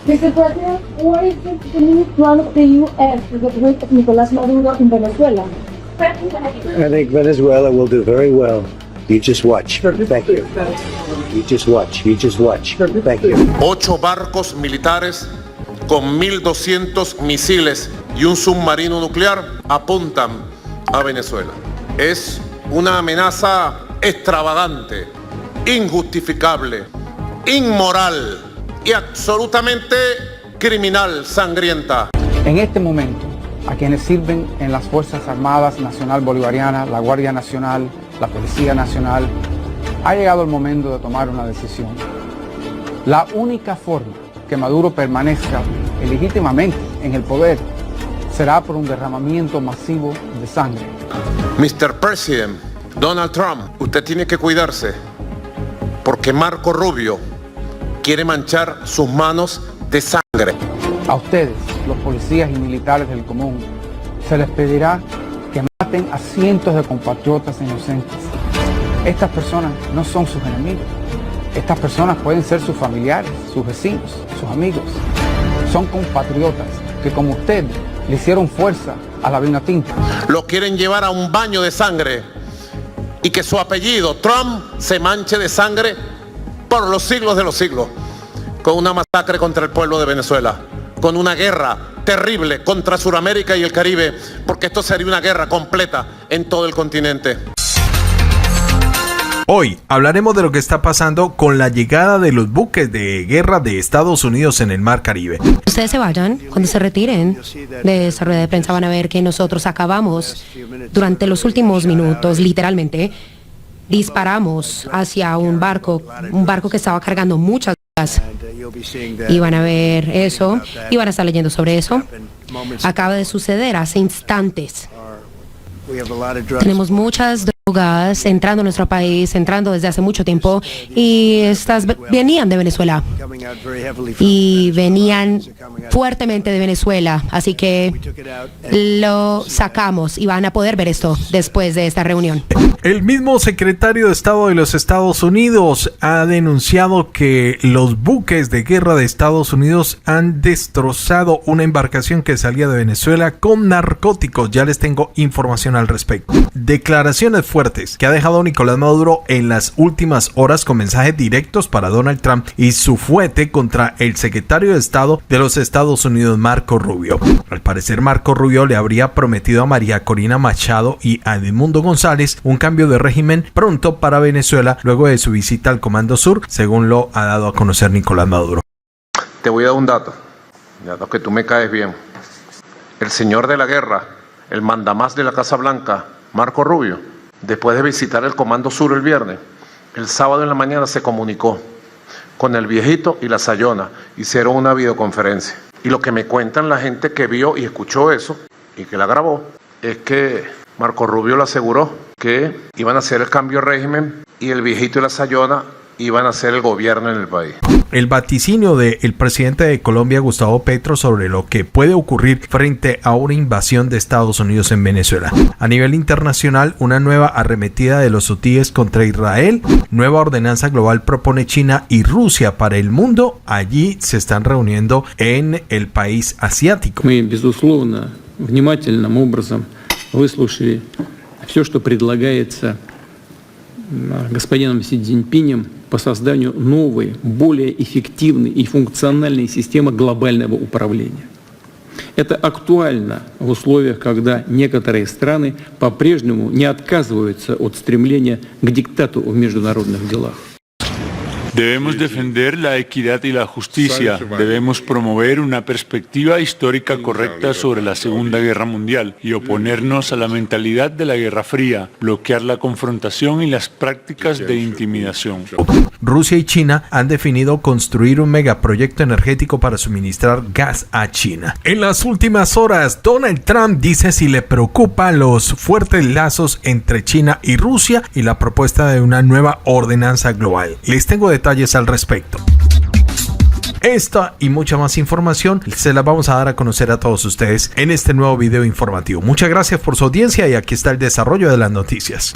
Mr. President, what is the new plan of the U.S. to get rid of Nicolás Maduro in Venezuela? I think Venezuela will do very well. You just watch. Thank you. You just watch. You just watch. Thank you. 8 barcos militares con 1.200 misiles y un submarino nuclear apuntan a Venezuela. Es una amenaza extravagante, injustificable, inmoral y absolutamente criminal, sangrienta. En este momento, a quienes sirven en las Fuerzas Armadas Nacional Bolivariana, la Guardia Nacional, la Policía Nacional, ha llegado el momento de tomar una decisión. La única forma que Maduro permanezca ilegítimamente en el poder será por un derramamiento masivo de sangre. Mr. President, Donald Trump, usted tiene que cuidarse porque Marco Rubio quiere manchar sus manos de sangre. A ustedes, los policías y militares del común, se les pedirá que maten a cientos de compatriotas inocentes. Estas personas no son sus enemigos. Estas personas pueden ser sus familiares, sus vecinos, sus amigos. Son compatriotas que, como usted, le hicieron fuerza a la vinotinta. Lo quieren llevar a un baño de sangre y que su apellido, Trump, se manche de sangre por los siglos de los siglos, con una masacre contra el pueblo de Venezuela, con una guerra terrible contra Sudamérica y el Caribe, porque esto sería una guerra completa en todo el continente. Hoy hablaremos de lo que está pasando con la llegada de los buques de guerra de Estados Unidos en el Mar Caribe. Ustedes se vayan, cuando se retiren de esa rueda de prensa van a ver que nosotros acabamos durante los últimos minutos, literalmente, disparamos hacia un barco que estaba cargando muchas gas. Y van a ver eso, y van a estar leyendo sobre eso. Acaba de suceder hace instantes. Tenemos muchas drogas entrando a nuestro país, entrando desde hace mucho tiempo, y estas venían de Venezuela y venían fuertemente de Venezuela, así que lo sacamos y van a poder ver esto después de esta reunión. El mismo secretario de Estado de los Estados Unidos ha denunciado que los buques de guerra de Estados Unidos han destrozado una embarcación que salía de Venezuela con narcóticos. Ya les tengo información al respecto. Declaraciones fuertes que ha dejado Nicolás Maduro en las últimas horas con mensajes directos para Donald Trump y su fuete contra el secretario de Estado de los Estados Unidos, Marco Rubio. Al parecer, Marco Rubio le habría prometido a María Corina Machado y a Edmundo González un cambio de régimen pronto para Venezuela luego de su visita al Comando Sur, según lo ha dado a conocer Nicolás Maduro. Te voy a dar un dato que tú me caes bien. El señor de la guerra, el mandamás de la Casa Blanca, Marco Rubio, después de visitar el Comando Sur el viernes, el sábado en la mañana se comunicó con el viejito y la Sayona, hicieron una videoconferencia. Y lo que me cuentan la gente que vio y escuchó eso y que la grabó, es que Marco Rubio le aseguró que iban a hacer el cambio de régimen y el viejito y la Sayona iban a hacer el gobierno en el país. El vaticinio del presidente de Colombia, Gustavo Petro, sobre lo que puede ocurrir frente a una invasión de Estados Unidos en Venezuela. A nivel internacional, una nueva arremetida de los hutíes contra Israel, nueva ordenanza global propone China y Rusia para el mundo. Allí se están reuniendo en el país asiático. Мы, безусловно, внимательным образом выслушали все, что предлагается господином Си Цзиньпинем по созданию новой, более эффективной и функциональной системы глобального управления. Это актуально в условиях, когда некоторые страны по-прежнему не отказываются от стремления к диктату в международных делах. Debemos defender la equidad y la justicia. Debemos promover una perspectiva histórica correcta sobre la Segunda Guerra Mundial y oponernos a la mentalidad de la Guerra Fría, bloquear la confrontación y las prácticas de intimidación. Rusia y China han definido construir un megaproyecto energético para suministrar gas a China. En las últimas horas, Donald Trump dice si le preocupan los fuertes lazos entre China y Rusia y la propuesta de una nueva ordenanza global. Les tengo detalles al respecto. Esta y mucha más información se la vamos a dar a conocer a todos ustedes en este nuevo video informativo. Muchas gracias por su audiencia y aquí está el desarrollo de las noticias.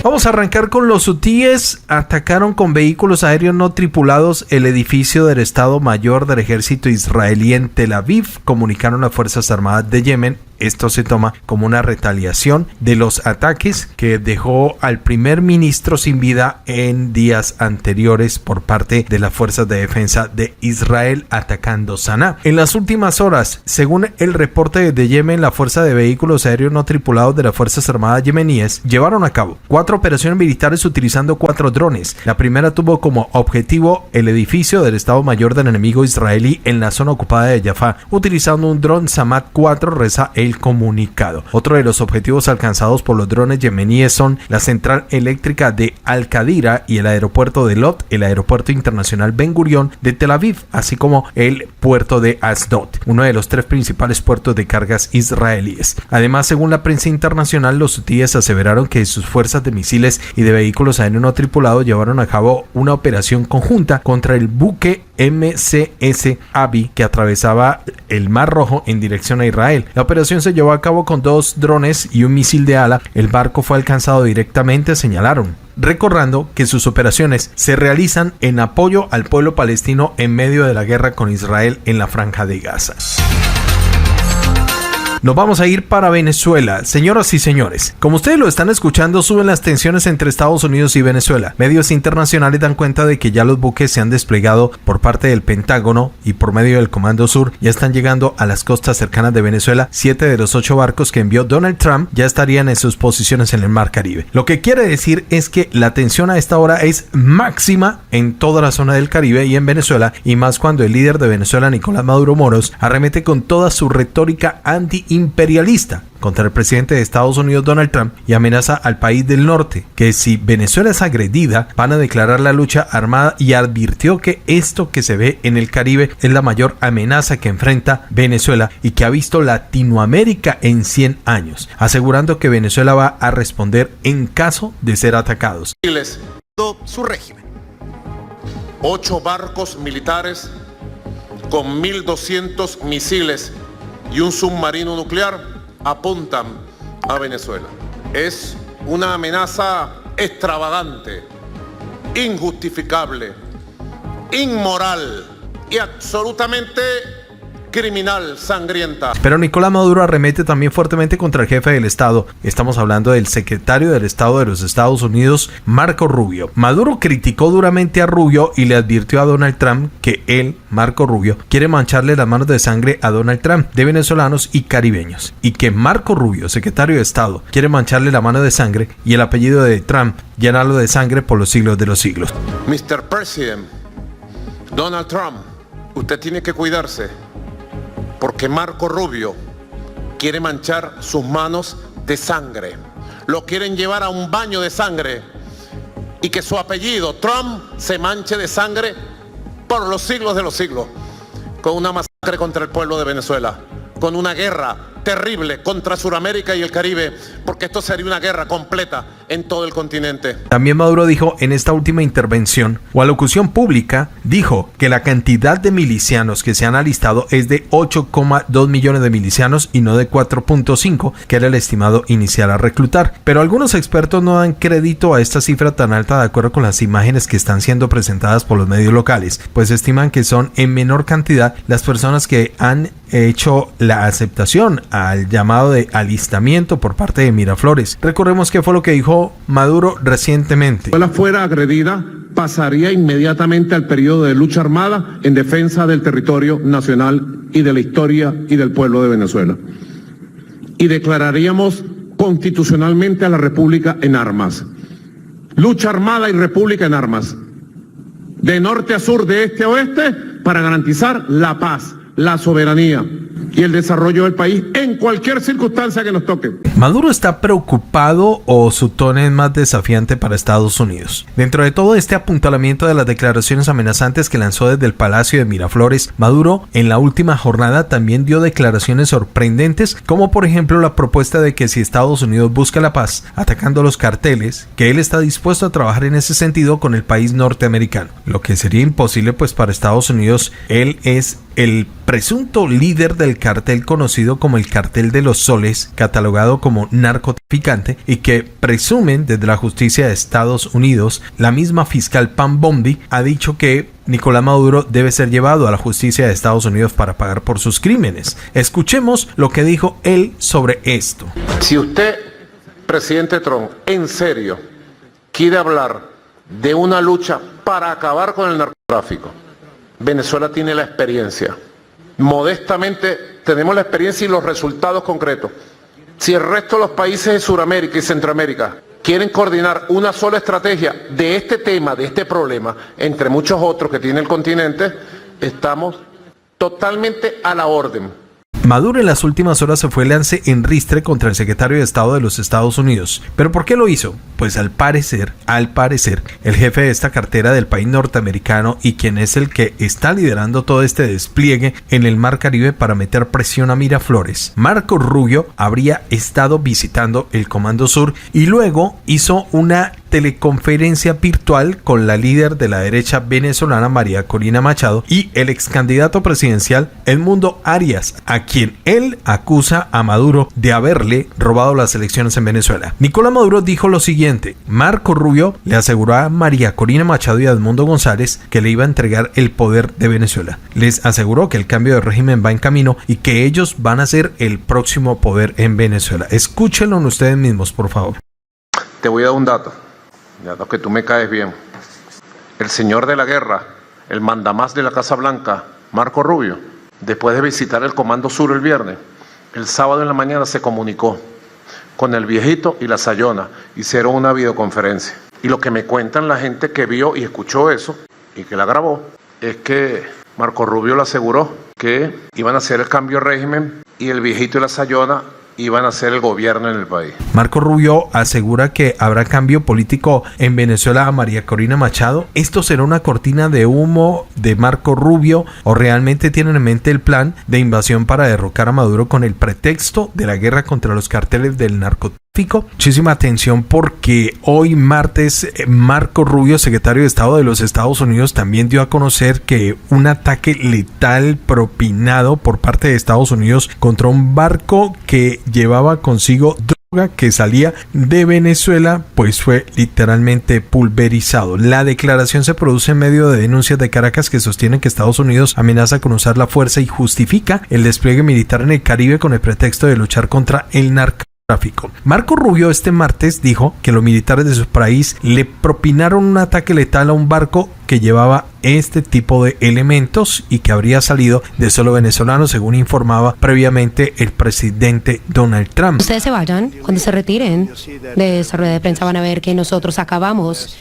Vamos a arrancar con los hutíes. Atacaron con vehículos aéreos no tripulados el edificio del Estado Mayor del Ejército Israelí en Tel Aviv, comunicaron las Fuerzas Armadas de Yemen. Esto se toma como una retaliación de los ataques que dejó al primer ministro sin vida en días anteriores por parte de las fuerzas de defensa de Israel atacando Saná. En las últimas horas, según el reporte de Yemen, la Fuerza de Vehículos Aéreos No Tripulados de las Fuerzas Armadas yemeníes llevaron a cabo 4 operaciones militares utilizando 4 drones. La primera tuvo como objetivo el edificio del Estado Mayor del enemigo israelí en la zona ocupada de Jaffa, utilizando un dron Samad 4, reza el comunicado. Otro de los objetivos alcanzados por los drones yemeníes son la central eléctrica de Al-Qadira y el aeropuerto de Lot, el aeropuerto internacional Ben Gurion de Tel Aviv, así como el puerto de Asdod, uno de los 3 principales puertos de cargas israelíes. Además, según la prensa internacional, los hutíes aseveraron que sus fuerzas de misiles y de vehículos aéreos no tripulados llevaron a cabo una operación conjunta contra el buque MCS Abi que atravesaba el Mar Rojo en dirección a Israel. La operación se llevó a cabo con 2 drones y un misil de ala. El barco fue alcanzado directamente, señalaron, recordando que sus operaciones se realizan en apoyo al pueblo palestino en medio de la guerra con Israel en la Franja de Gaza. Nos vamos a ir para Venezuela. Señoras y señores, como ustedes lo están escuchando, suben las tensiones entre Estados Unidos y Venezuela. Medios internacionales dan cuenta de que ya los buques se han desplegado por parte del Pentágono y por medio del Comando Sur ya están llegando a las costas cercanas de Venezuela. 7 de los 8 barcos que envió Donald Trump ya estarían en sus posiciones en el Mar Caribe. Lo que quiere decir es que la tensión a esta hora es máxima en toda la zona del Caribe y en Venezuela, y más cuando el líder de Venezuela, Nicolás Maduro Moros, arremete con toda su retórica anti-imperialista contra el presidente de Estados Unidos, Donald Trump, y amenaza al país del norte que si Venezuela es agredida van a declarar la lucha armada, y advirtió que esto que se ve en el Caribe es la mayor amenaza que enfrenta Venezuela y que ha visto Latinoamérica en 100 años, asegurando que Venezuela va a responder en caso de ser atacados. Su régimen. 8 barcos militares con 1.200 misiles y un submarino nuclear apuntan a Venezuela. Es una amenaza extravagante, injustificable, inmoral y absolutamente criminal, sangrienta. Pero Nicolás Maduro arremete también fuertemente contra el jefe del Estado. Estamos hablando del secretario del Estado de los Estados Unidos, Marco Rubio. Maduro criticó duramente a Rubio y le advirtió a Donald Trump que él, Marco Rubio, quiere mancharle las manos de sangre a Donald Trump, de venezolanos y caribeños. Y que Marco Rubio, secretario de Estado, quiere mancharle la mano de sangre y el apellido de Trump, llenarlo de sangre por los siglos de los siglos. Mr. President, Donald Trump, usted tiene que cuidarse, porque Marco Rubio quiere manchar sus manos de sangre. Lo quieren llevar a un baño de sangre y que su apellido, Trump, se manche de sangre por los siglos de los siglos, con una masacre contra el pueblo de Venezuela, con una guerra terrible contra Sudamérica y el Caribe, porque esto sería una guerra completa en todo el continente. También Maduro dijo en esta última intervención o alocución pública, dijo que la cantidad de milicianos que se han alistado es de 8,2 millones de milicianos y no de 4,5, que era el estimado inicial a reclutar. Pero algunos expertos no dan crédito a esta cifra tan alta de acuerdo con las imágenes que están siendo presentadas por los medios locales, pues estiman que son en menor cantidad las personas que han hecho la aceptación al llamado de alistamiento por parte de Miraflores. Recordemos que fue lo que dijo Maduro recientemente. Si Venezuela fuera agredida, pasaría inmediatamente al periodo de lucha armada en defensa del territorio nacional y de la historia y del pueblo de Venezuela. Y declararíamos constitucionalmente a la República en armas. Lucha armada y República en armas. De norte a sur, de este a oeste, para garantizar la paz, la soberanía y el desarrollo del país en cualquier circunstancia que nos toque. Maduro está preocupado o su tono es más desafiante para Estados Unidos. Dentro de todo este apuntalamiento de las declaraciones amenazantes que lanzó desde el Palacio de Miraflores, Maduro en la última jornada también dio declaraciones sorprendentes, como por ejemplo la propuesta de que si Estados Unidos busca la paz atacando los carteles, que él está dispuesto a trabajar en ese sentido con el país norteamericano, lo que sería imposible pues para Estados Unidos. Él es el presunto líder del del cartel conocido como el Cartel de los Soles, catalogado como narcotraficante, y que presumen desde la justicia de Estados Unidos. La misma fiscal Pam Bondi ha dicho que Nicolás Maduro debe ser llevado a la justicia de Estados Unidos para pagar por sus crímenes. Escuchemos lo que dijo él sobre esto. Si usted, presidente Trump, en serio quiere hablar de una lucha para acabar con el narcotráfico, Venezuela tiene la experiencia. Modestamente tenemos la experiencia y los resultados concretos. Si el resto de los países de Sudamérica y Centroamérica quieren coordinar una sola estrategia de este tema, de este problema, entre muchos otros que tiene el continente, estamos totalmente a la orden. Maduro en las últimas horas se fue lance en ristre contra el secretario de Estado de los Estados Unidos. ¿Pero por qué lo hizo? Pues al parecer, el jefe de esta cartera del país norteamericano y quien es el que está liderando todo este despliegue en el Mar Caribe para meter presión a Miraflores, Marco Rubio, habría estado visitando el Comando Sur y luego hizo una teleconferencia virtual con la líder de la derecha venezolana María Corina Machado y el ex candidato presidencial Edmundo Arias, a quien él acusa a Maduro de haberle robado las elecciones en Venezuela. Nicolás Maduro dijo lo siguiente: Marco Rubio le aseguró a María Corina Machado y a Edmundo González que le iba a entregar el poder de Venezuela. Les aseguró que el cambio de régimen va en camino y que ellos van a ser el próximo poder en Venezuela. Escúchenlo ustedes mismos, por favor. Te voy a dar un dato, ya que tú me caes bien. El señor de la guerra, el mandamás de la Casa Blanca, Marco Rubio, después de visitar el Comando Sur el viernes, el sábado en la mañana se comunicó con el viejito y la Sayona, hicieron una videoconferencia. Y lo que me cuentan la gente que vio y escuchó eso y que la grabó, es que Marco Rubio le aseguró que iban a hacer el cambio de régimen y el viejito y la Sayona iban a hacer el gobierno en el país. Marco Rubio asegura que habrá cambio político en Venezuela a María Corina Machado. ¿Esto será una cortina de humo de Marco Rubio o realmente tienen en mente el plan de invasión para derrocar a Maduro con el pretexto de la guerra contra los carteles del narcotráfico? Muchísima atención porque hoy martes Marco Rubio, secretario de Estado de los Estados Unidos, también dio a conocer que un ataque letal propinado por parte de Estados Unidos contra un barco que llevaba consigo droga que salía de Venezuela, pues fue literalmente pulverizado. La declaración se produce en medio de denuncias de Caracas que sostienen que Estados Unidos amenaza con usar la fuerza y justifica el despliegue militar en el Caribe con el pretexto de luchar contra el narcotráfico. Marco Rubio este martes dijo que los militares de su país le propinaron un ataque letal a un barco que llevaba este tipo de elementos y que habría salido de suelo venezolano, según informaba previamente el presidente Donald Trump. Ustedes se vayan, cuando se retiren de esa rueda de prensa van a ver que nosotros acabamos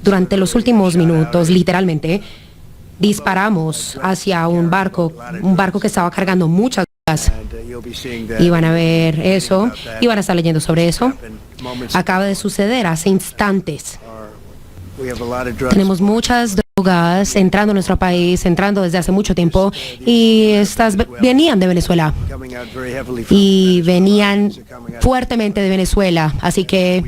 durante los últimos minutos, literalmente, disparamos hacia un barco que estaba cargando muchas drogas. Y van a ver eso y van a estar leyendo sobre eso. Acaba de suceder hace instantes. Tenemos muchas drogas entrando a nuestro país, entrando desde hace mucho tiempo, y estas venían de Venezuela y venían fuertemente de Venezuela, así que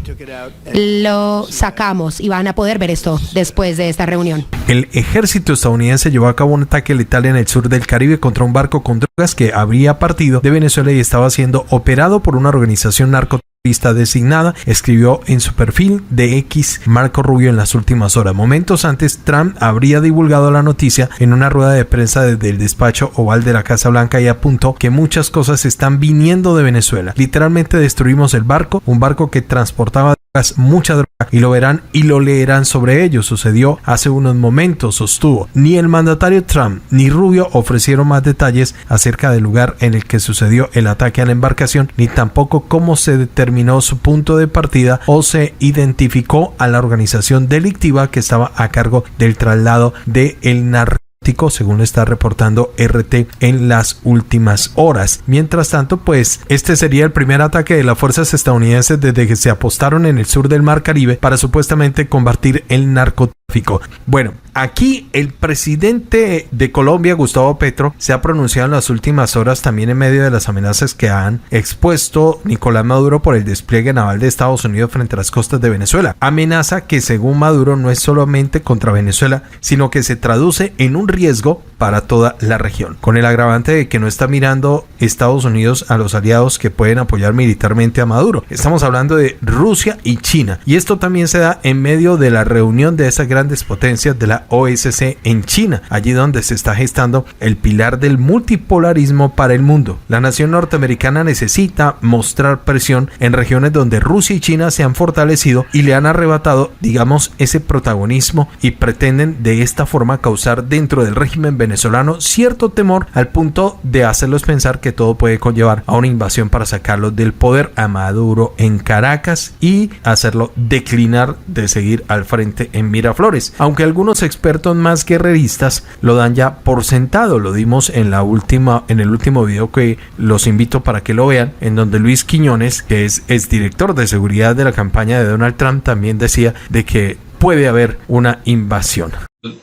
lo sacamos y van a poder ver esto después de esta reunión. El ejército estadounidense llevó a cabo un ataque letal en el sur del Caribe contra un barco con drogas que habría partido de Venezuela y estaba siendo operado por una organización narcoterrorista designada, escribió en su perfil de X Marco Rubio en las últimas horas. Momentos antes, Trump habría divulgado la noticia en una rueda de prensa desde el despacho oval de la Casa Blanca y apuntó que muchas cosas están viniendo de Venezuela. Literalmente destruimos el barco, un barco que transportaba mucha droga, y lo verán y lo leerán sobre ello. Sucedió hace unos momentos, sostuvo. Ni el mandatario Trump ni Rubio ofrecieron más detalles acerca del lugar en el que sucedió el ataque a la embarcación, ni tampoco cómo se determinó su punto de partida o se identificó a la organización delictiva que estaba a cargo del traslado del narcotráfico, según está reportando RT en las últimas horas. Mientras tanto, pues este sería el primer ataque de las fuerzas estadounidenses desde que se apostaron en el sur del Mar Caribe para supuestamente combatir el narcotráfico. Bueno, Aquí el presidente de Colombia, Gustavo Petro, se ha pronunciado en las últimas horas también en medio de las amenazas que han expuesto Nicolás Maduro por el despliegue naval de Estados Unidos frente a las costas de Venezuela. Amenaza que según Maduro no es solamente contra Venezuela, sino que se traduce en un riesgo para toda la región, con el agravante de que no está mirando Estados Unidos a los aliados que pueden apoyar militarmente a Maduro. Estamos hablando de Rusia y China, y esto también se da en medio de la reunión de esas grandes potencias de la OSCE en China, allí donde se está gestando el pilar del multipolarismo para el mundo. La nación norteamericana necesita mostrar presión en regiones donde Rusia y China se han fortalecido y le han arrebatado, digamos, ese protagonismo, y pretenden de esta forma causar dentro del régimen venezolano cierto temor al punto de hacerlos pensar que todo puede conllevar a una invasión para sacarlos del poder a Maduro en Caracas y hacerlo declinar de seguir al frente en Miraflores, aunque algunos expertos más guerreristas lo dan ya por sentado. Lo dimos en el último video, que los invito para que lo vean, en donde Luis Quiñones, que es director de seguridad de la campaña de Donald Trump, también decía de que puede haber una invasión.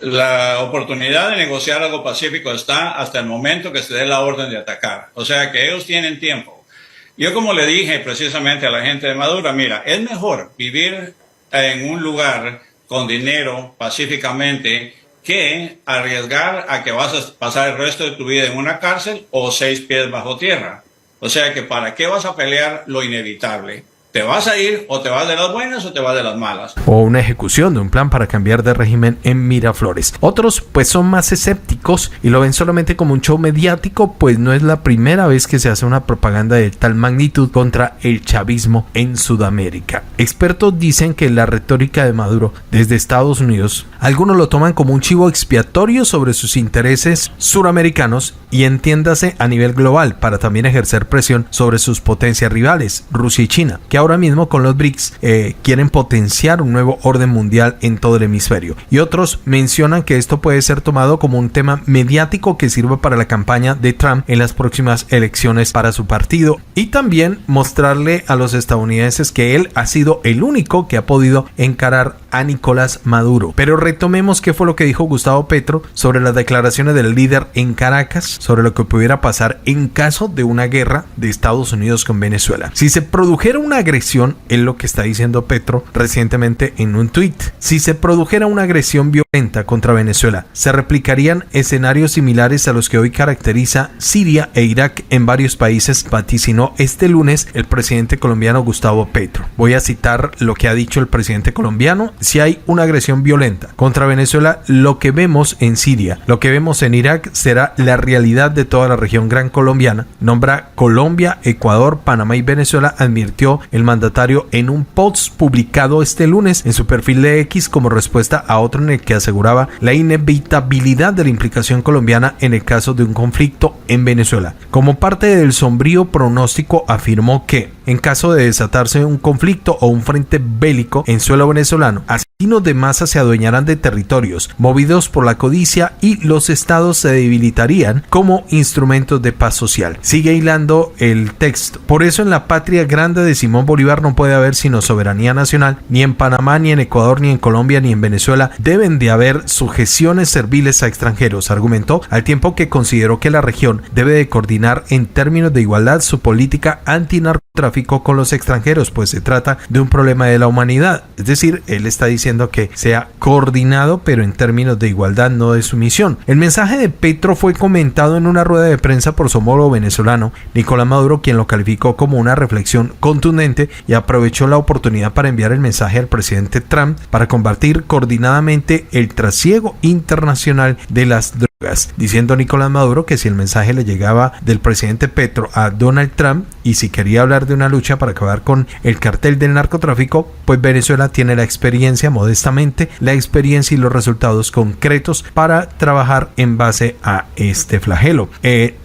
La oportunidad de negociar algo pacífico está hasta el momento que se dé la orden de atacar. O sea que ellos tienen tiempo. Yo, como le dije precisamente a la gente de Maduro, mira, es mejor vivir en un lugar con dinero pacíficamente que arriesgar a que vas a pasar el resto de tu vida en una cárcel o 6 pies bajo tierra. O sea que ¿para qué vas a pelear lo inevitable? ¿Te vas a ir o te vas de las buenas o te vas de las malas? O una ejecución de un plan para cambiar de régimen en Miraflores. Otros pues son más escépticos y lo ven solamente como un show mediático, pues no es la primera vez que se hace una propaganda de tal magnitud contra el chavismo en Sudamérica. Expertos dicen que la retórica de Maduro desde Estados Unidos, algunos lo toman como un chivo expiatorio sobre sus intereses suramericanos y entiéndase a nivel global, para también ejercer presión sobre sus potencias rivales, Rusia y China, que ahora mismo con los BRICS quieren potenciar un nuevo orden mundial en todo el hemisferio. Y otros mencionan que esto puede ser tomado como un tema mediático que sirva para la campaña de Trump en las próximas elecciones para su partido, y también mostrarle a los estadounidenses que él ha sido el único que ha podido encarar a Nicolás Maduro. Pero retomemos qué fue lo que dijo Gustavo Petro sobre las declaraciones del líder en Caracas sobre lo que pudiera pasar en caso de una guerra de Estados Unidos con Venezuela. Si se produjera una agresión, es lo que está diciendo Petro recientemente en un tuit. Si se produjera una agresión violenta contra Venezuela, se replicarían escenarios similares a los que hoy caracteriza Siria e Irak en varios países, vaticinó este lunes el presidente colombiano Gustavo Petro. Voy a citar lo que ha dicho el presidente colombiano: si hay una agresión violenta contra Venezuela, lo que vemos en Siria, lo que vemos en Irak será la realidad de toda la región gran colombiana. Nombra Colombia, Ecuador, Panamá y Venezuela, advirtió el mandatario en un post publicado este lunes en su perfil de X como respuesta a otro en el que aseguraba la inevitabilidad de la implicación colombiana en el caso de un conflicto en Venezuela. Como parte del sombrío pronóstico, afirmó que en caso de desatarse un conflicto o un frente bélico en suelo venezolano, asesinos de masa se adueñarán de territorios movidos por la codicia y los estados se debilitarían como instrumentos de paz social. Sigue hilando el texto. Por eso en la patria grande de Simón Bolívar no puede haber sino soberanía nacional. Ni en Panamá, ni en Ecuador, ni en Colombia, ni en Venezuela deben de haber sujeciones serviles a extranjeros, argumentó, al tiempo que consideró que la región debe de coordinar en términos de igualdad su política antinarcotráfico con los extranjeros, pues se trata de un problema de la humanidad. Es decir, él está diciendo que sea coordinado, pero en términos de igualdad, no de sumisión. El mensaje de Petro fue comentado en una rueda de prensa por su homólogo venezolano, Nicolás Maduro, quien lo calificó como una reflexión contundente y aprovechó la oportunidad para enviar el mensaje al presidente Trump para combatir coordinadamente el trasiego internacional de las drogas, diciendo Nicolás Maduro que si el mensaje le llegaba del presidente Petro a Donald Trump y si quería hablar de una lucha para acabar con el cartel del narcotráfico, pues Venezuela tiene la experiencia, modestamente, la experiencia y los resultados concretos para trabajar en base a este flagelo.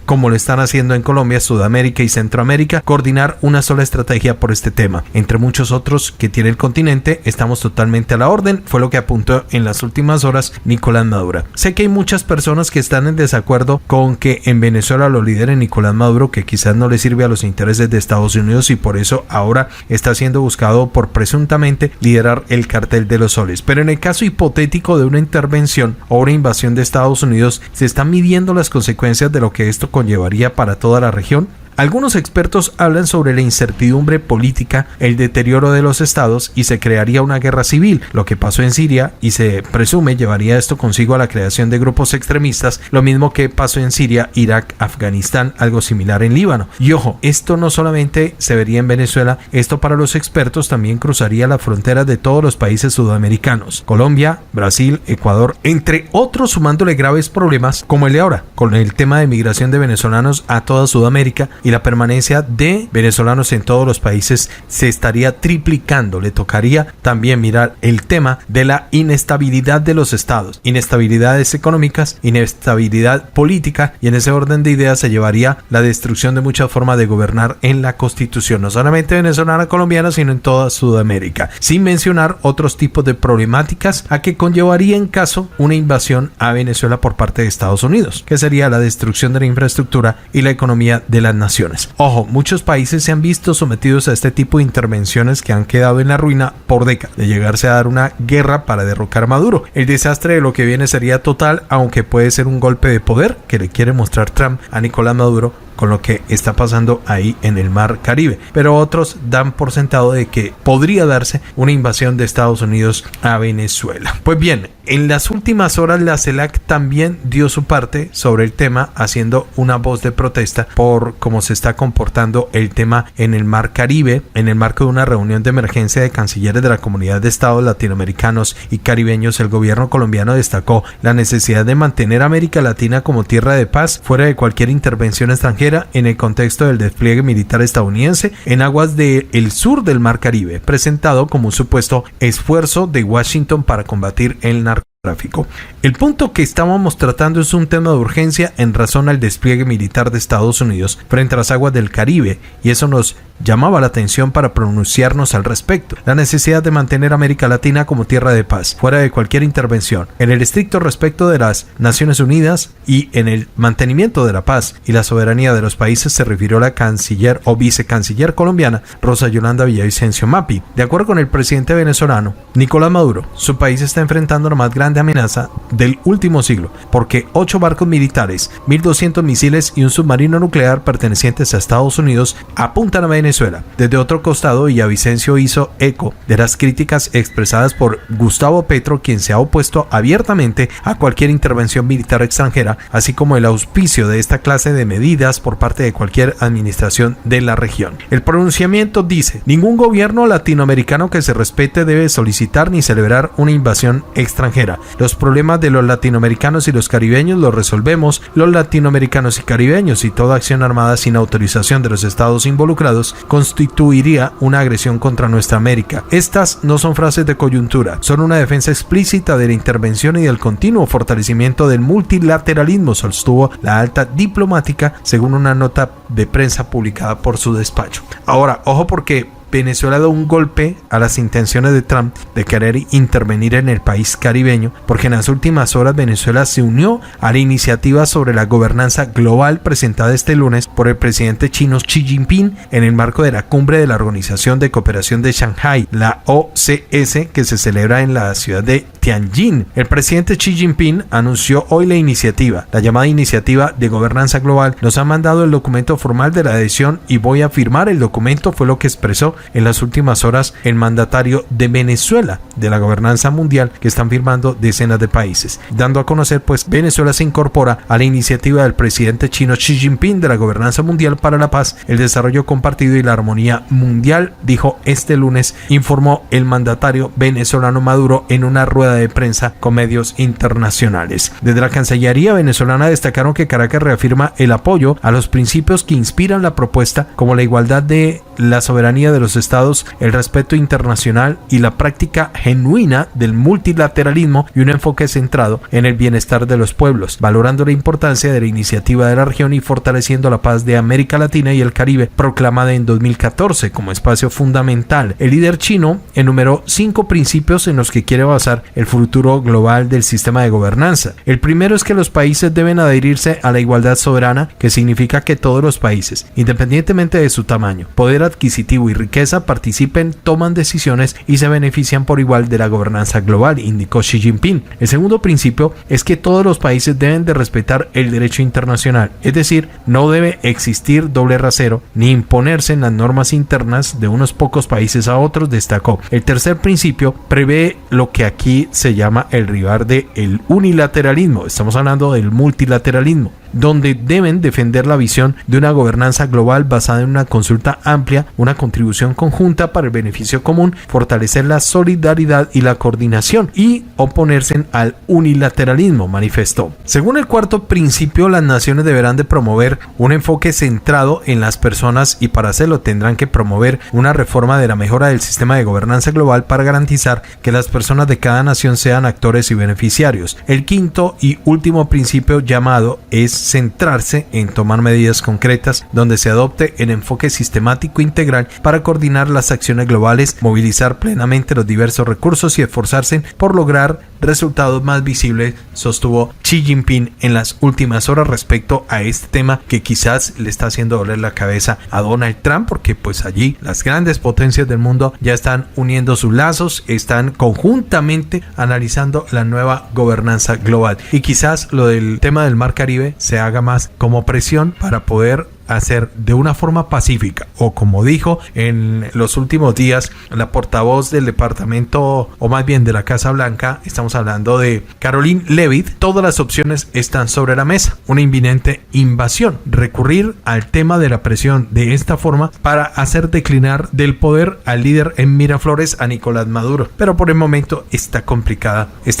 como lo están haciendo en Colombia, Sudamérica y Centroamérica, coordinar una sola estrategia por este tema. Entre muchos otros que tiene el continente, estamos totalmente a la orden, fue lo que apuntó en las últimas horas Nicolás Maduro. Sé que hay muchas personas que están en desacuerdo con que en Venezuela lo lidere Nicolás Maduro, que quizás no le sirve a los intereses de Estados Unidos y por eso ahora está siendo buscado por presuntamente liderar el cartel de los soles. Pero en el caso hipotético de una intervención o una invasión de Estados Unidos, ¿se están midiendo las consecuencias de lo que esto conllevaría para toda la región? Algunos expertos hablan sobre la incertidumbre política, el deterioro de los estados y se crearía una guerra civil, lo que pasó en Siria y se presume llevaría esto consigo a la creación de grupos extremistas, lo mismo que pasó en Siria, Irak, Afganistán, algo similar en Líbano. Y ojo, esto no solamente se vería en Venezuela, esto para los expertos también cruzaría la frontera de todos los países sudamericanos, Colombia, Brasil, Ecuador, entre otros, sumándole graves problemas como el de ahora, con el tema de migración de venezolanos a toda Sudamérica y la permanencia de venezolanos en todos los países se estaría triplicando. Le tocaría también mirar el tema de la inestabilidad de los estados, inestabilidades económicas, inestabilidad política, y en ese orden de ideas se llevaría la destrucción de muchas formas de gobernar en la constitución, no solamente venezolana, colombiana, sino en toda Sudamérica, sin mencionar otros tipos de problemáticas a que conllevaría en caso una invasión a Venezuela por parte de Estados Unidos, que sería la destrucción de la infraestructura y la economía de las naciones. Ojo, muchos países se han visto sometidos a este tipo de intervenciones que han quedado en la ruina por décadas, de llegarse a dar una guerra para derrocar a Maduro. El desastre de lo que viene sería total, aunque puede ser un golpe de poder que le quiere mostrar Trump a Nicolás Maduro con lo que está pasando ahí en el Mar Caribe. Pero otros dan por sentado de que podría darse una invasión de Estados Unidos a Venezuela. Pues bien, en las últimas horas la CELAC también dio su parte sobre el tema, haciendo una voz de protesta por cómo se está comportando el tema en el Mar Caribe, en el marco de una reunión de emergencia de cancilleres de la Comunidad de Estados Latinoamericanos y Caribeños. El gobierno colombiano destacó la necesidad de mantener a América Latina como tierra de paz, fuera de cualquier intervención extranjera, en el contexto del despliegue militar estadounidense en aguas del sur del Mar Caribe, presentado como un supuesto esfuerzo de Washington para combatir el narcotráfico. El punto que estábamos tratando es un tema de urgencia en razón al despliegue militar de Estados Unidos frente a las aguas del Caribe, y eso nos llamaba la atención para pronunciarnos al respecto. La necesidad de mantener a América Latina como tierra de paz, fuera de cualquier intervención, en el estricto respeto de las Naciones Unidas y en el mantenimiento de la paz y la soberanía de los países, se refirió la canciller o vicecanciller colombiana Rosa Yolanda Villavicencio Mapi. De acuerdo con el presidente venezolano Nicolás Maduro, su país está enfrentando la más grande amenaza del último siglo, porque 8 barcos militares, 1.200 misiles y un submarino nuclear pertenecientes a Estados Unidos apuntan a Venezuela. Desde otro costado, Villavicencio hizo eco de las críticas expresadas por Gustavo Petro, quien se ha opuesto abiertamente a cualquier intervención militar extranjera, así como el auspicio de esta clase de medidas por parte de cualquier administración de la región. El pronunciamiento dice: ningún gobierno latinoamericano que se respete debe solicitar ni celebrar una invasión extranjera. Los problemas de los latinoamericanos y los caribeños los resolvemos los latinoamericanos y caribeños, y toda acción armada sin autorización de los estados involucrados constituiría una agresión contra nuestra América. Estas no son frases de coyuntura, son una defensa explícita de la intervención y del continuo fortalecimiento del multilateralismo, sostuvo la alta diplomática, según una nota de prensa publicada por su despacho. Ahora, ojo, porque Venezuela da un golpe a las intenciones de Trump de querer intervenir en el país caribeño, porque en las últimas horas Venezuela se unió a la iniciativa sobre la gobernanza global presentada este lunes por el presidente chino Xi Jinping en el marco de la cumbre de la Organización de Cooperación de Shanghái, la OCS, que se celebra en la ciudad de Tianjin. El presidente Xi Jinping anunció hoy la iniciativa, la llamada Iniciativa de Gobernanza Global. Nos han mandado el documento formal de la adhesión y voy a firmar el documento, fue lo que expresó en las últimas horas el mandatario de Venezuela, de la gobernanza mundial, que están firmando decenas de países, dando a conocer pues Venezuela se incorpora a la iniciativa del presidente chino Xi Jinping de la gobernanza mundial para la paz, el desarrollo compartido y la armonía mundial, dijo este lunes, informó el mandatario venezolano Maduro en una rueda de prensa con medios internacionales. Desde la Cancillería venezolana destacaron que Caracas reafirma el apoyo a los principios que inspiran la propuesta, como la igualdad de la soberanía de los los estados, el respeto internacional y la práctica genuina del multilateralismo y un enfoque centrado en el bienestar de los pueblos, valorando la importancia de la iniciativa de la región y fortaleciendo la paz de América Latina y el Caribe, proclamada en 2014 como espacio fundamental. El líder chino enumeró 5 principios en los que quiere basar el futuro global del sistema de gobernanza. El primero es que los países deben adherirse a la igualdad soberana, que significa que todos los países, independientemente de su tamaño, poder adquisitivo y riqueza, participen, toman decisiones y se benefician por igual de la gobernanza global, indicó Xi Jinping. El segundo principio es que todos los países deben de respetar el derecho internacional, es decir, no debe existir doble rasero ni imponerse en las normas internas de unos pocos países a otros, destacó. El tercer principio prevé lo que aquí se llama el rival del unilateralismo, estamos hablando del multilateralismo, donde deben defender la visión de una gobernanza global basada en una consulta amplia, una contribución conjunta para el beneficio común, fortalecer la solidaridad y la coordinación y oponerse al unilateralismo, manifestó. Según el cuarto principio, las naciones deberán de promover un enfoque centrado en las personas y para hacerlo tendrán que promover una reforma de la mejora del sistema de gobernanza global para garantizar que las personas de cada nación sean actores y beneficiarios. El quinto y último principio llamado es centrarse en tomar medidas concretas donde se adopte el enfoque sistemático integral para coordinar las acciones globales, movilizar plenamente los diversos recursos y esforzarse por lograr resultados más visibles, sostuvo Xi Jinping en las últimas horas respecto a este tema que quizás le está haciendo doler la cabeza a Donald Trump, porque pues allí las grandes potencias del mundo ya están uniendo sus lazos, están conjuntamente analizando la nueva gobernanza global y quizás lo del tema del Mar Caribe se haga más como presión para poder hacer de una forma pacífica, o como dijo en los últimos días la portavoz del departamento, o más bien de la Casa Blanca, estamos hablando de Caroline Leavitt, todas las opciones están sobre la mesa. Una inminente invasión, recurrir al tema de la presión de esta forma para hacer declinar del poder al líder en Miraflores, a Nicolás Maduro, pero por el momento está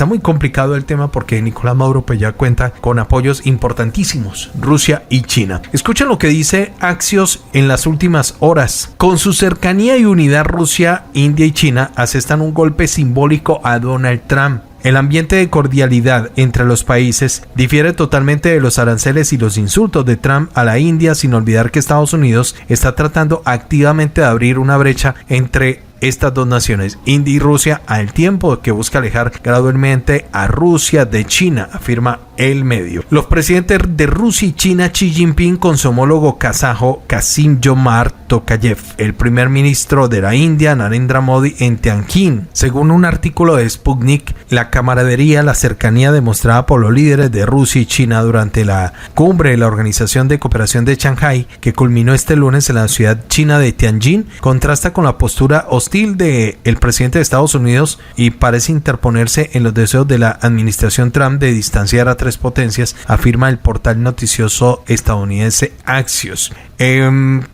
muy complicado el tema porque Nicolás Maduro pues ya cuenta con apoyos importantísimos, Rusia y China. Escuchen lo que dice Axios en las últimas horas. Con su cercanía y unidad, Rusia, India y China asestan un golpe simbólico a Donald Trump. El ambiente de cordialidad entre los países difiere totalmente de los aranceles y los insultos de Trump a la India, sin olvidar que Estados Unidos está tratando activamente de abrir una brecha entre estas dos naciones, India y Rusia, al tiempo que busca alejar gradualmente a Rusia de China, afirma El Medio. Los presidentes de Rusia y China, Xi Jinping con su homólogo kazajo Kassym-Jomart Tokayev, el primer ministro de la India, Narendra Modi, en Tianjin. Según un artículo de Sputnik, la camaradería, la cercanía demostrada por los líderes de Rusia y China durante la cumbre de la Organización de Cooperación de Shanghái, que culminó este lunes en la ciudad china de Tianjin, contrasta con la postura hostil del presidente de Estados Unidos y parece interponerse en los deseos de la administración Trump de distanciar a tres potencias, afirma el portal noticioso estadounidense Axios.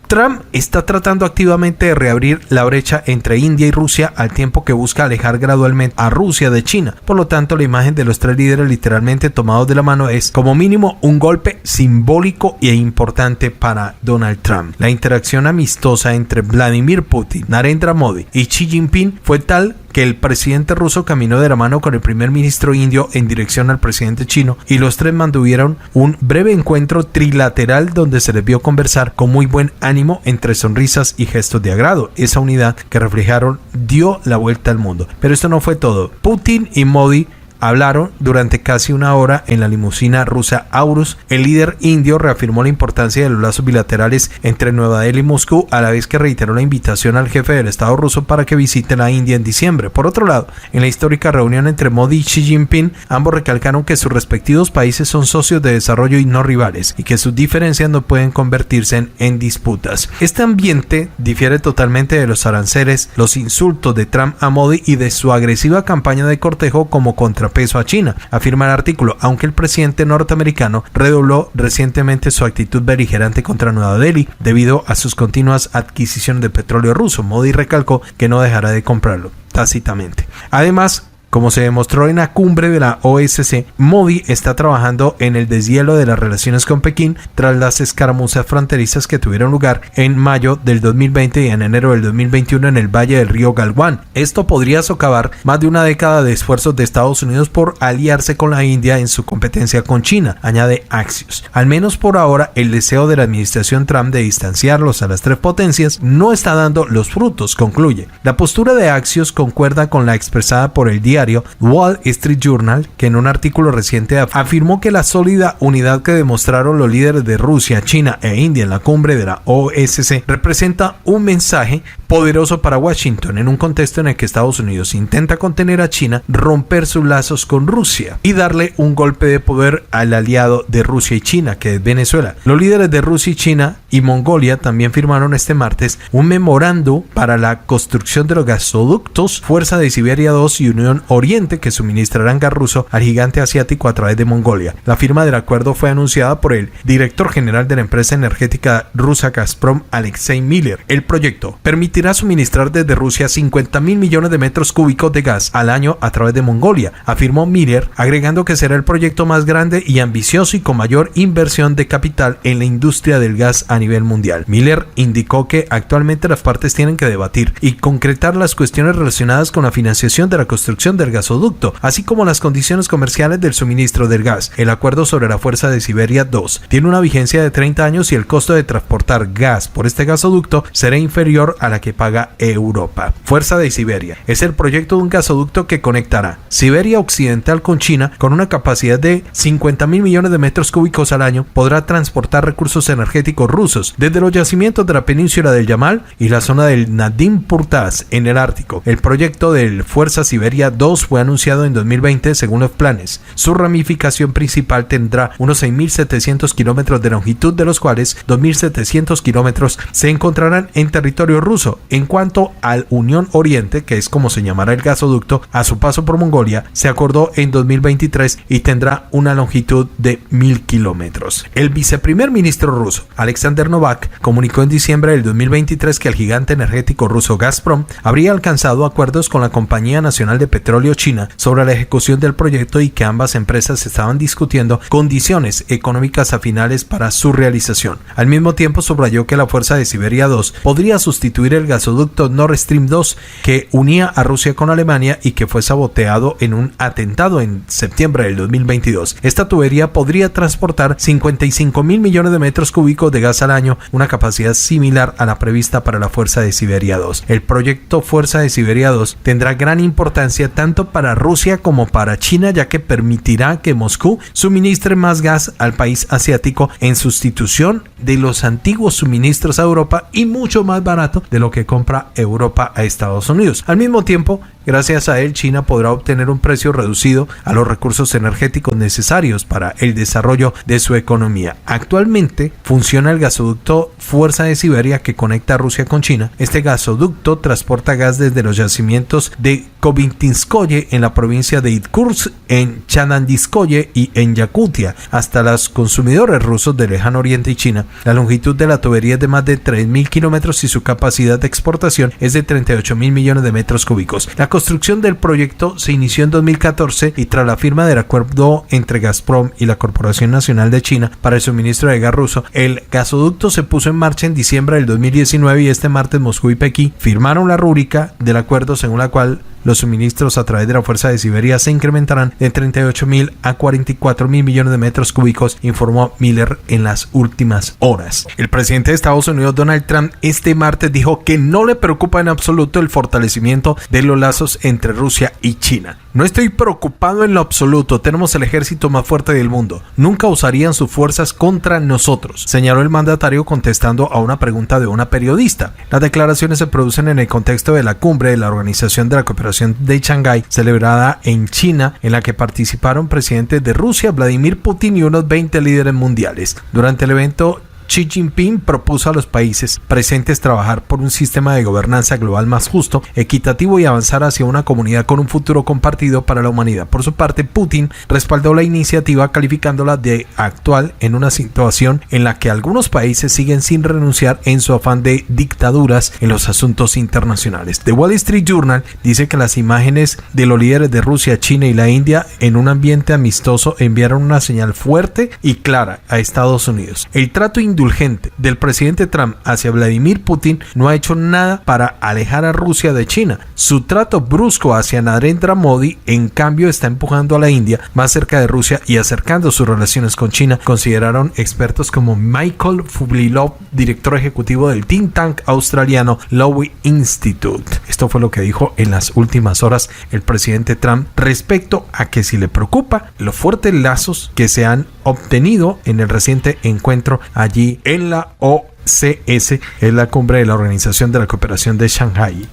Trump está tratando activamente de reabrir la brecha entre India y Rusia al tiempo que busca alejar gradualmente a Rusia de China. Por lo tanto, la imagen de los tres líderes literalmente tomados de la mano es como mínimo un golpe simbólico e importante para Donald Trump. La interacción amistosa entre Vladimir Putin, Narendra Modi y Xi Jinping fue tal que el presidente ruso caminó de la mano con el primer ministro indio en dirección al presidente chino y los tres mantuvieron un breve encuentro trilateral donde se les vio conversar con muy buen ánimo entre sonrisas y gestos de agrado. Esa unidad que reflejaron dio la vuelta al mundo. Pero esto no fue todo. Putin y Modi hablaron durante casi una hora en la limusina rusa Aurus. El líder indio reafirmó la importancia de los lazos bilaterales entre Nueva Delhi y Moscú, a la vez que reiteró la invitación al jefe del Estado ruso para que visite la India en diciembre. Por otro lado, en la histórica reunión entre Modi y Xi Jinping, ambos recalcaron que sus respectivos países son socios de desarrollo y no rivales, y que sus diferencias no pueden convertirse en disputas. Este ambiente difiere totalmente de los aranceles, los insultos de Trump a Modi y de su agresiva campaña de cortejo como contrapeso a China, afirma el artículo, aunque el presidente norteamericano redobló recientemente su actitud beligerante contra Nueva Delhi debido a sus continuas adquisiciones de petróleo ruso. Modi recalcó que no dejará de comprarlo tácitamente. Además, Como se demostró en la cumbre de la OSCE, Modi está trabajando en el deshielo de las relaciones con Pekín tras las escaramuzas fronterizas que tuvieron lugar en mayo del 2020 y en enero del 2021 en el valle del río Galwan. Esto podría socavar más de una década de esfuerzos de Estados Unidos por aliarse con la India en su competencia con China, añade Axios. Al menos por ahora, el deseo de la administración Trump de distanciarlos a las tres potencias no está dando los frutos, concluye. La postura de Axios concuerda con la expresada por el diario Wall Street Journal, que en un artículo reciente afirmó que la sólida unidad que demostraron los líderes de Rusia, China e India en la cumbre de la OSCE representa un mensaje poderoso para Washington en un contexto en el que Estados Unidos intenta contener a China, romper sus lazos con Rusia y darle un golpe de poder al aliado de Rusia y China, que es Venezuela. Los líderes de Rusia y China y Mongolia también firmaron este martes un memorando para la construcción de los gasoductos Fuerza de Siberia 2 y Unión Oriente que suministrarán gas ruso al gigante asiático a través de Mongolia. La firma del acuerdo fue anunciada por el director general de la empresa energética rusa Gazprom, Alexei Miller. El proyecto permitirá suministrar desde Rusia 50.000 millones de metros cúbicos de gas al año a través de Mongolia, afirmó Miller, agregando que será el proyecto más grande y ambicioso y con mayor inversión de capital en la industria del gas a nivel mundial. Miller indicó que actualmente las partes tienen que debatir y concretar las cuestiones relacionadas con la financiación de la construcción del gasoducto, así como las condiciones comerciales del suministro del gas. El acuerdo sobre la Fuerza de Siberia 2 tiene una vigencia de 30 años y el costo de transportar gas por este gasoducto será inferior a la que paga Europa. Fuerza de Siberia es el proyecto de un gasoducto que conectará Siberia Occidental con China con una capacidad de 50.000 millones de metros cúbicos al año. Podrá transportar recursos energéticos rusos desde los yacimientos de la península del Yamal y la zona del Nadim Purtaz en el Ártico. El proyecto del Fuerza Siberia 2 fue anunciado en 2020 según los planes. Su ramificación principal tendrá unos 6.700 kilómetros de longitud, de los cuales 2.700 kilómetros se encontrarán en territorio ruso. En cuanto al Unión Oriente, que es como se llamará el gasoducto, a su paso por Mongolia, se acordó en 2023 y tendrá una longitud de 1.000 kilómetros. El viceprimer ministro ruso, Alexander Novak, comunicó en diciembre del 2023 que el gigante energético ruso Gazprom habría alcanzado acuerdos con la Compañía Nacional de Petróleo China sobre la ejecución del proyecto y que ambas empresas estaban discutiendo condiciones económicas afinales para su realización. Al mismo tiempo subrayó que la Fuerza de Siberia 2 podría sustituir el gasoducto Nord Stream 2 que unía a Rusia con Alemania y que fue saboteado en un atentado en septiembre del 2022. Esta tubería podría transportar 55.000 millones de metros cúbicos de gas al año, una capacidad similar a la prevista para la Fuerza de Siberia 2. El proyecto Fuerza de Siberia 2 tendrá gran importancia tanto para Rusia como para China, ya que permitirá que Moscú suministre más gas al país asiático en sustitución de los antiguos suministros a Europa y mucho más barato de lo que compra Europa a Estados Unidos. Al mismo tiempo, gracias a él, China podrá obtener un precio reducido a los recursos energéticos necesarios para el desarrollo de su economía. Actualmente funciona el gasoducto Fuerza de Siberia que conecta a Rusia con China. Este gasoducto transporta gas desde los yacimientos de Kovintinskoye en la provincia de Irkutsk, en Chanandinskoye y en Yakutia hasta los consumidores rusos del lejano oriente y China. La longitud de la tubería es de más de 3.000 kilómetros y su capacidad de exportación es de 38.000 millones de metros cúbicos. La construcción del proyecto se inició en 2014 y tras la firma del acuerdo entre Gazprom y la Corporación Nacional de China para el suministro de gas ruso, el gasoducto se puso en marcha en diciembre del 2019 y este martes Moscú y Pekín firmaron la rúbrica del acuerdo según la cual los suministros a través de la Fuerza de Siberia se incrementarán de 38.000 a 44.000 millones de metros cúbicos, informó Miller en las últimas horas. El presidente de Estados Unidos, Donald Trump, este martes dijo que no le preocupa en absoluto el fortalecimiento de los lazos entre Rusia y China. No estoy preocupado en lo absoluto, tenemos el ejército más fuerte del mundo. Nunca usarían sus fuerzas contra nosotros, señaló el mandatario contestando a una pregunta de una periodista. Las declaraciones se producen en el contexto de la cumbre de la Organización de la Cooperación de Shanghái, celebrada en China, en la que participaron presidentes de Rusia, Vladimir Putin y unos 20 líderes mundiales. Durante el evento, Xi Jinping propuso a los países presentes trabajar por un sistema de gobernanza global más justo, equitativo y avanzar hacia una comunidad con un futuro compartido para la humanidad. Por su parte, Putin respaldó la iniciativa calificándola de actual en una situación en la que algunos países siguen sin renunciar en su afán de dictaduras en los asuntos internacionales. The Wall Street Journal dice que las imágenes de los líderes de Rusia, China y la India en un ambiente amistoso enviaron una señal fuerte y clara a Estados Unidos. El trato indulgente del presidente Trump hacia Vladimir Putin no ha hecho nada para alejar a Rusia de China. Su trato brusco hacia Narendra Modi, en cambio, está empujando a la India más cerca de Rusia y acercando sus relaciones con China, consideraron expertos como Michael Fublilov, director ejecutivo del think tank australiano Lowy Institute. Esto fue lo que dijo en las últimas horas el presidente Trump respecto a que si le preocupa los fuertes lazos que se han obtenido en el reciente encuentro allí en la OCS, es la cumbre de la Organización de la Cooperación de Shanghái.